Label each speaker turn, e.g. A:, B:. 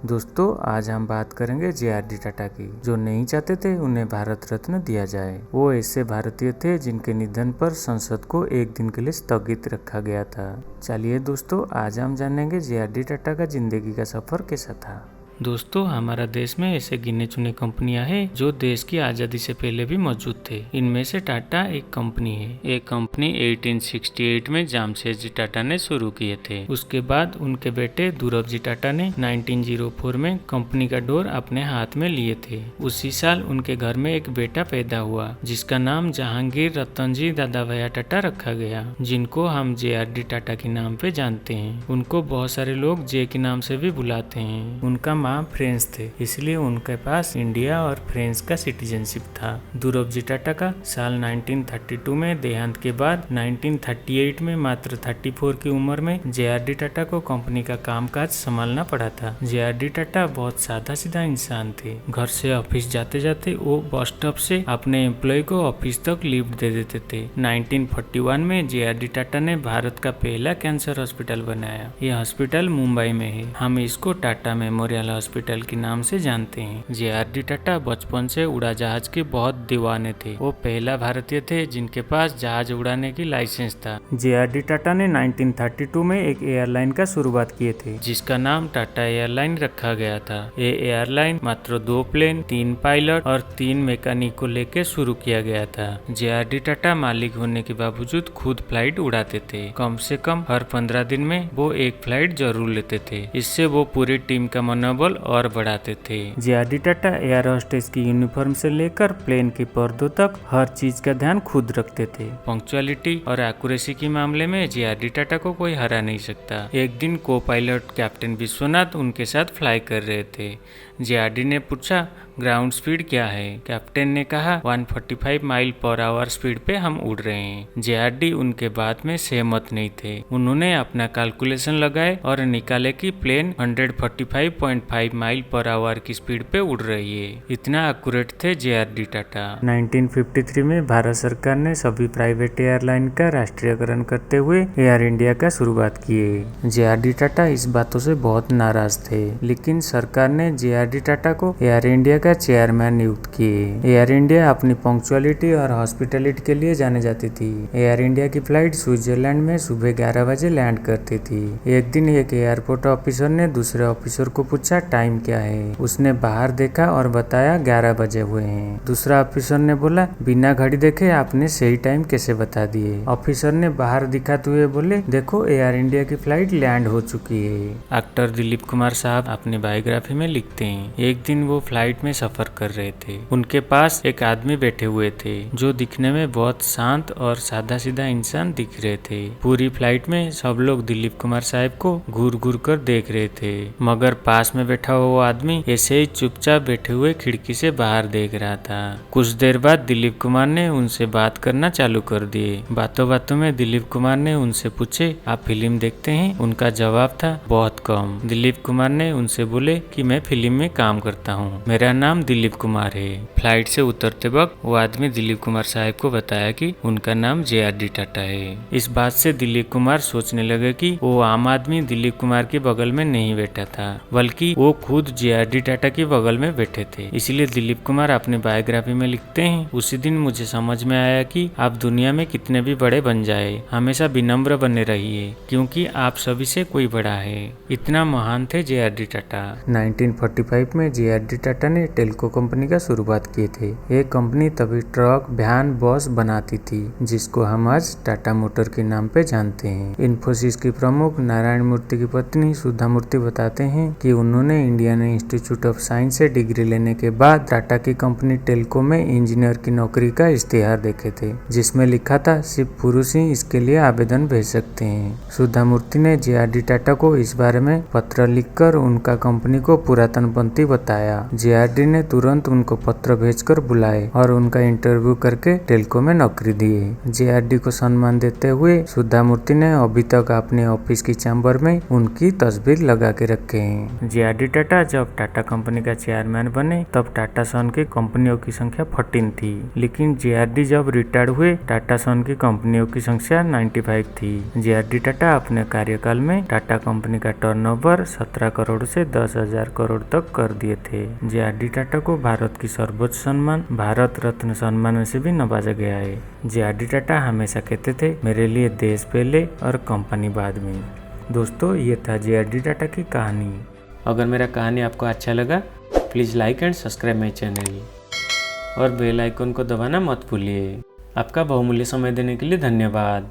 A: दोस्तों आज हम बात करेंगे जे.आर.डी टाटा की, जो नहीं चाहते थे उन्हें भारत रत्न दिया जाए। वो ऐसे भारतीय थे जिनके निधन पर संसद को एक दिन के लिए स्थगित रखा गया था। चलिए दोस्तों आज हम जानेंगे जे.आर.डी टाटा का जिंदगी का सफर कैसा था। दोस्तों हमारा देश में ऐसे गिने चुने कंपनियां हैं जो देश की आज़ादी से पहले भी मौजूद थे। इनमें से टाटा एक कंपनी है। ये कंपनी 1868 में जामशेदजी टाटा ने शुरू किए थे। उसके बाद उनके बेटे दुर्लभजी टाटा ने 1904 में कंपनी का डोर अपने हाथ में लिए थे। उसी साल उनके घर में एक बेटा पैदा हुआ जिसका नाम जहांगीर रतनजी दादाभाई टाटा रखा गया, जिनको हम जे.आर.डी टाटा के नाम पे जानते हैं। उनको बहुत सारे लोग जे के नाम से भी बुलाते हैं। उनका फ्रेंच थे, इसलिए उनके पास इंडिया और फ्रेंच का सिटीजनशिप था। दुर्लभजी टाटा का साल 1932 में देहांत के बाद 1938 में मात्र 34 की उम्र में जे.आर.डी टाटा को कंपनी का कामकाज संभालना पड़ा था। जे.आर.डी टाटा बहुत सादा सीधा इंसान थे। घर से ऑफिस जाते जाते वो बस स्टॉप से अपने एम्प्लॉय को ऑफिस तक लिफ्ट दे देते थे। 1941 में जे.आर.डी टाटा ने भारत का पहला कैंसर हॉस्पिटल बनाया। यह हॉस्पिटल मुंबई में है। हम इसको टाटा मेमोरियल हॉस्पिटल के नाम से जानते हैं। जे.आर.डी टाटा बचपन से उड़ाजहाज के बहुत दीवाने थे। वो पहला भारतीय थे जिनके पास जहाज उड़ाने की लाइसेंस था। जे.आर.डी टाटा ने 1932 में एक एयरलाइन का शुरुआत किए थे जिसका नाम टाटा एयरलाइन रखा गया था। ये एयरलाइन मात्र 2 प्लेन, 3 पायलट और 3 मैकेनिक को लेकर शुरू किया गया था। जे.आर.डी टाटा मालिक होने के बावजूद खुद फ्लाइट उड़ाते थे। कम से कम हर 15 दिन में वो एक फ्लाइट जरूर लेते थे। इससे वो पूरी टीम का मनोबल और बढ़ाते थे। जे.आर.डी टाटा एयर होस्टेस की यूनिफॉर्म से लेकर प्लेन के पर्दों तक हर चीज का ध्यान खुद रखते थे। पंक्चुअलिटी और एक्यूरेसी के मामले में जे.आर.डी टाटा को कोई हरा नहीं सकता। एक दिन को पायलट कैप्टन विश्वनाथ उनके साथ फ्लाई कर रहे थे। जे.आर.डी ने पूछा ग्राउंड स्पीड क्या है। कैप्टन ने कहा 145 माइल पर आवर स्पीड पे हम उड़ रहे हैं। जे.आर.डी उनके बात में सहमत नहीं थे। उन्होंने अपना कैलकुलेशन लगाए और निकाले कि प्लेन 145.5 माइल पर आवर की स्पीड पे उड़ रही है। इतना एक्यूरेट थे जे.आर.डी टाटा। 1953 में भारत सरकार ने सभी प्राइवेट एयरलाइन का राष्ट्रीयकरण करते हुए एयर इंडिया का शुरुआत किए। जे.आर.डी टाटा इस बातों से बहुत नाराज थे, लेकिन सरकार ने जे.आर.डी टाटा को एयर इंडिया का चेयरमैन नियुक्त किए। एयर इंडिया अपनी पंक्चुअलिटी और हॉस्पिटैलिटी के लिए जाने जाती थी। एयर इंडिया की फ्लाइट स्विट्जरलैंड में सुबह 11 बजे लैंड करती थी। एक दिन एक एयरपोर्ट ऑफिसर ने दूसरे ऑफिसर को पूछा टाइम क्या है। उसने बाहर देखा और बताया 11 बजे हुए हैं। दूसरा ऑफिसर ने बोला बिना घड़ी देखे आपने सही टाइम कैसे बता दिए। ऑफिसर ने बाहर दिखाते हुए बोले देखो एयर इंडिया की फ्लाइट लैंड हो चुकी है। एक्टर दिलीप कुमार साहब अपनी बायोग्राफी में लिखते हैं एक दिन वो फ्लाइट में सफर कर रहे थे। उनके पास एक आदमी बैठे हुए थे जो दिखने में बहुत शांत और सादा सीधा इंसान दिख रहे थे। पूरी फ्लाइट में सब लोग दिलीप कुमार साहब को घूर घूर कर देख रहे थे, मगर पास में बैठा हुआ वो आदमी ऐसे ही चुपचाप बैठे हुए खिड़की से बाहर देख रहा था। कुछ देर बाद दिलीप कुमार ने उनसे बात करना चालू कर दिए। बातों बातों में दिलीप कुमार ने उनसे पूछे आप फिल्म देखते हैं? उनका जवाब था बहुत कम। दिलीप कुमार ने उनसे बोले कि मैं फिल्म में काम करता हूँ, मेरा नाम दिलीप कुमार है। फ्लाइट से उतरते वक्त वो आदमी दिलीप कुमार साहब को बताया कि उनका नाम जे.आर.डी टाटा है। इस बात से दिलीप कुमार सोचने लगे कि वो आम आदमी दिलीप कुमार के बगल में नहीं बैठा था, बल्कि वो खुद जे.आर.डी टाटा के बगल में बैठे थे। इसलिए दिलीप कुमार अपने बायोग्राफी में लिखते हैं उसी दिन मुझे समझ में आया कि आप दुनिया में कितने भी बड़े बन जाए, हमेशा विनम्र बने रहिए, क्योंकि आप सभी से कोई बड़ा है। इतना महान थे जे.आर.डी टाटा। 1945 में जे.आर.डी टाटा ने टेल्को कंपनी का शुरुआत किए थे। ये कंपनी तभी ट्रक, वैन, बस बनाती थी जिसको हम आज टाटा मोटर के नाम पे जानते हैं। इन्फोसिस की प्रमुख नारायण मूर्ति की पत्नी सुधा मूर्ति बताते हैं कि उन्होंने इंडियन इंस्टीट्यूट ऑफ साइंस से डिग्री लेने के बाद टाटा की कंपनी टेल्को में इंजीनियर की नौकरी का इश्तेहार देखे थे, जिसमें लिखा था सिर्फ पुरुष ही इसके लिए आवेदन भेज सकते हैं। सुधा मूर्ति ने जे.आर.डी टाटा को इस बारे में पत्र लिखकर उनका कंपनी को पुरातन उद्यमपति बताया। जेआरडी ने तुरंत उनको पत्र भेजकर बुलाए और उनका इंटरव्यू करके टेल्को में नौकरी दिए। जेआरडी को सम्मान देते हुए सुधा मूर्ति ने अभी तक अपने ऑफिस की चैम्बर में उनकी तस्वीर लगा के रखे हैं। जेआरडी टाटा जब टाटा कंपनी का चेयरमैन बने तब टाटा सन की कंपनियों की संख्या 14 थी, लेकिन जेआरडी जब रिटायर्ड हुए टाटा सन की कंपनियों की संख्या 95 थी। जेआरडी टाटा अपने कार्यकाल में टाटा कंपनी का टर्नओवर 17 करोड़ से 10,000 करोड़ तक कर दिए थे। जेआरडी टाटा को भारत की सर्वोच्च सम्मान भारत रत्न सम्मान से भी नवाजा गया है। जेआरडी टाटा हमेशा कहते थे, मेरे लिए देश पहले और कंपनी बाद में। दोस्तों, ये था जेआरडी टाटा की कहानी। अगर मेरा कहानी आपको अच्छा लगा please like and subscribe my channel और बेल आइकन को दबाना मत भूलिए। आपका बहुमूल्य समय देने के लिए धन्यवाद।